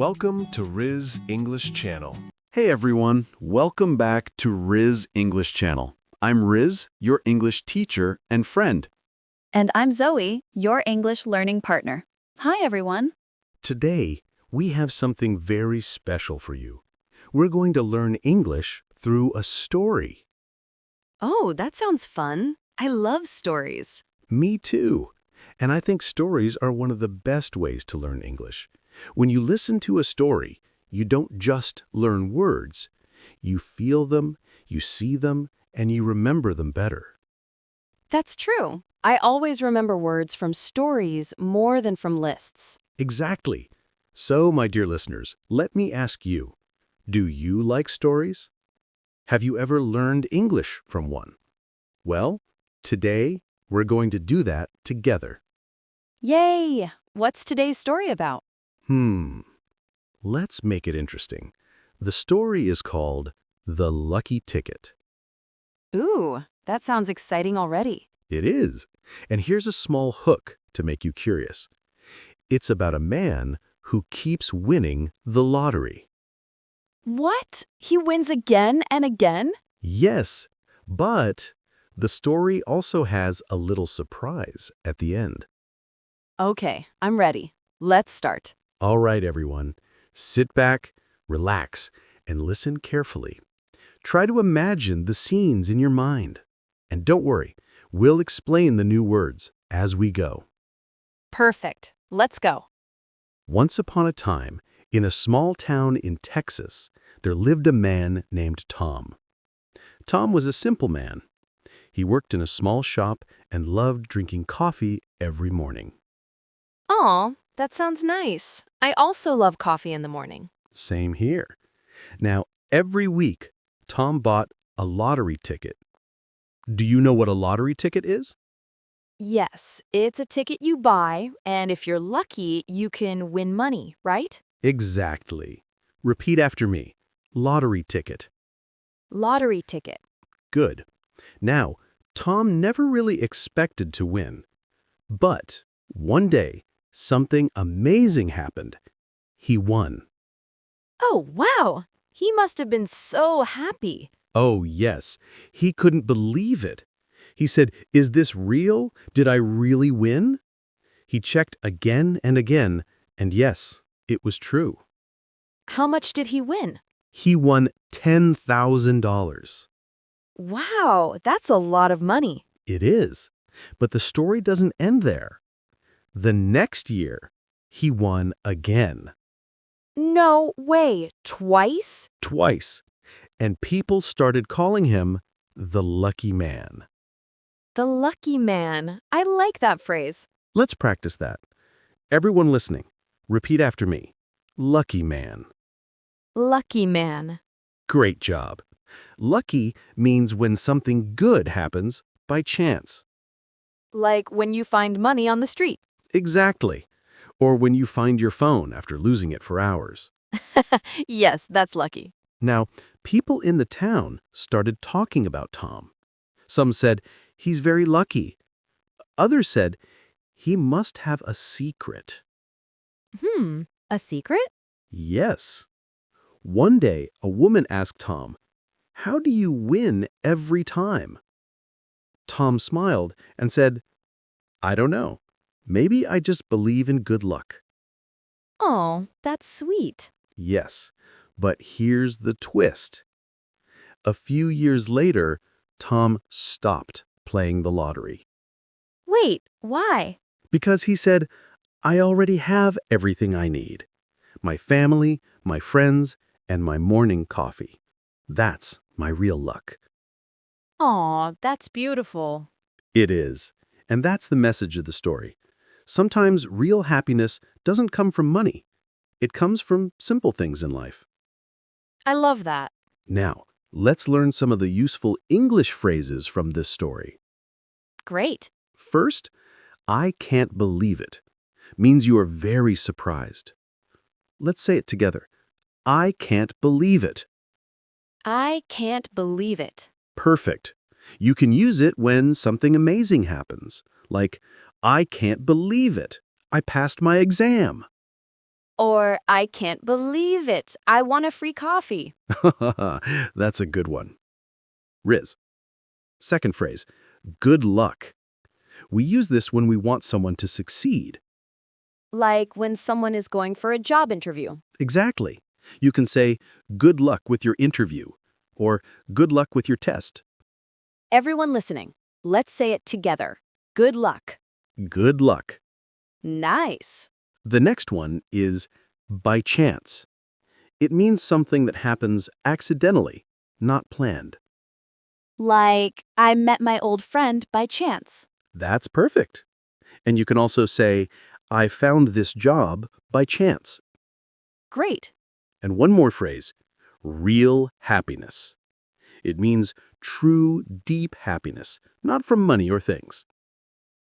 Welcome to Riz English Channel. Hey everyone, welcome back to Riz English Channel. I'm Riz, your English teacher and friend. And I'm Zoe, your English learning partner. Hi, everyone. Today, we have something very special for you. We're going to learn English through a story. Oh, that sounds fun. I love stories. Me too. And I think stories are one of the best ways to learn English. When you listen to a story, you don't just learn words. You feel them, you see them, and you remember them better. That's true. I always remember words from stories more than from lists. Exactly. So, my dear listeners, let me ask you, do you like stories? Have you ever learned English from one? Well, today we're going to do that together. Yay! What's today's story about? Let's make it interesting. The story is called The Lucky Ticket. Ooh, that sounds exciting already. It is. And here's a small hook to make you curious. It's about a man who keeps winning the lottery. What? He wins again and again? Yes, but the story also has a little surprise at the end. Okay, I'm ready. Let's start. All right, everyone. Sit back, relax, and listen carefully. Try to imagine the scenes in your mind. And don't worry, we'll explain the new words as we go. Perfect. Let's go. Once upon a time, in a small town in Texas, there lived a man named Tom. Tom was a simple man. He worked in a small shop and loved drinking coffee every morning. Aw, that sounds nice. I also love coffee in the morning. Same here. Now, every week, Tom bought a lottery ticket. Do you know what a lottery ticket is? Yes, it's a ticket you buy, and if you're lucky, you can win money, right? Exactly. Repeat after me. Lottery ticket. Lottery ticket. Good. Now, Tom never really expected to win. But one day, something amazing happened. He won. Oh, wow! He must have been so happy. Oh, yes. He couldn't believe it. He said, "Is this real? Did I really win?" He checked again and again, and yes, it was true. How much did he win? He won $10,000. Wow, that's a lot of money. It is. But the story doesn't end there. The next year, he won again. No way, twice? Twice. And people started calling him the Lucky Man. The lucky man. I like that phrase. Let's practice that. Everyone listening, repeat after me. Lucky Man. Lucky man. Great job. Lucky means when something good happens by chance. Like when you find money on the street. Exactly. Or when you find your phone after losing it for hours. Yes, that's lucky. Now, people in the town started talking about Tom. Some said, "He's very lucky." Others said, "He must have a secret." A secret? Yes. One day, a woman asked Tom, "How do you win every time?" Tom smiled and said, "I don't know. Maybe I just believe in good luck." Oh, that's sweet. Yes, but here's the twist. A few years later, Tom stopped playing the lottery. Wait, why? Because he said, "I already have everything I need. My family, my friends, and my morning coffee. That's my real luck." Aw, that's beautiful. It is. And that's the message of the story. Sometimes real happiness doesn't come from money. It comes from simple things in life. I love that. Now, let's learn some of the useful English phrases from this story. Great. First, "I can't believe it" means you are very surprised. Let's say it together. I can't believe it. I can't believe it. Perfect. You can use it when something amazing happens, like, "I can't believe it. I passed my exam." Or, I can't believe it. I want a free coffee. That's a good one. Riz. Second phrase, good luck. We use this when we want someone to succeed. Like when someone is going for a job interview. Exactly. You can say, good luck with your interview, or good luck with your test. Everyone listening, let's say it together. Good luck. Good luck. Nice. The next one is by chance. It means something that happens accidentally, not planned. Like, I met my old friend by chance. That's perfect. And you can also say, I found this job by chance. Great. And one more phrase, real happiness. It means true, deep happiness, not from money or things.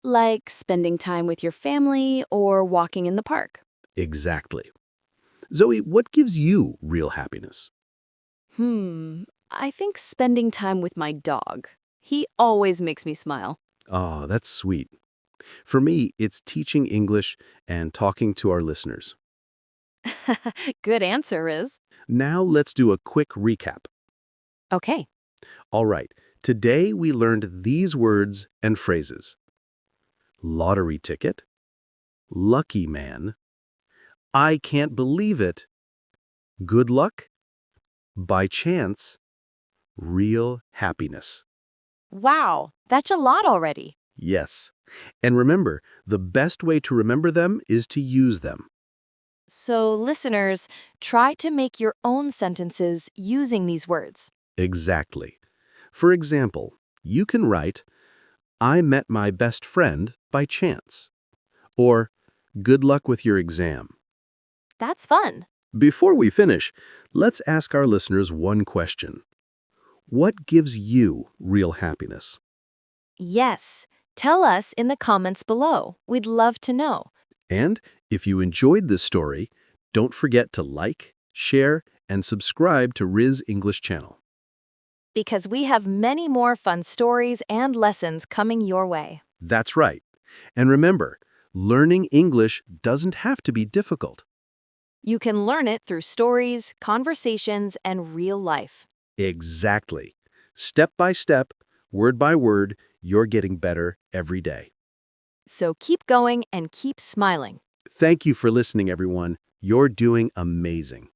Like spending time with your family or walking in the park. Exactly. Zoe, what gives you real happiness? I think spending time with my dog. He always makes me smile. Oh, that's sweet. For me, it's teaching English and talking to our listeners. Good answer, Riz. Now let's do a quick recap. Okay. All right, today we learned these words and phrases. Lottery ticket, lucky man, I can't believe it, good luck, by chance, real happiness. Wow, that's a lot already. Yes. And remember, the best way to remember them is to use them. So, listeners, try to make your own sentences using these words. Exactly. For example, you can write, I met my best friend by chance. Or, good luck with your exam. That's fun. Before we finish, let's ask our listeners one question. What gives you real happiness? Yes. Tell us in the comments below. We'd love to know. And if you enjoyed this story, don't forget to like, share, and subscribe to Riz English Channel. Because we have many more fun stories and lessons coming your way. That's right. And remember, learning English doesn't have to be difficult. You can learn it through stories, conversations, and real life. Exactly. Step by step, word by word, you're getting better every day. So keep going and keep smiling. Thank you for listening, everyone. You're doing amazing.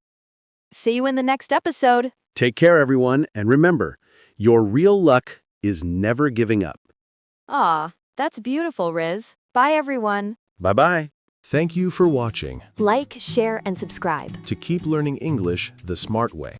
See you in the next episode. Take care, everyone, and remember, your real luck is never giving up. Aw, that's beautiful, Riz. Bye, everyone. Bye-bye. Thank you for watching. Like, share, and subscribe. To keep learning English the smart way.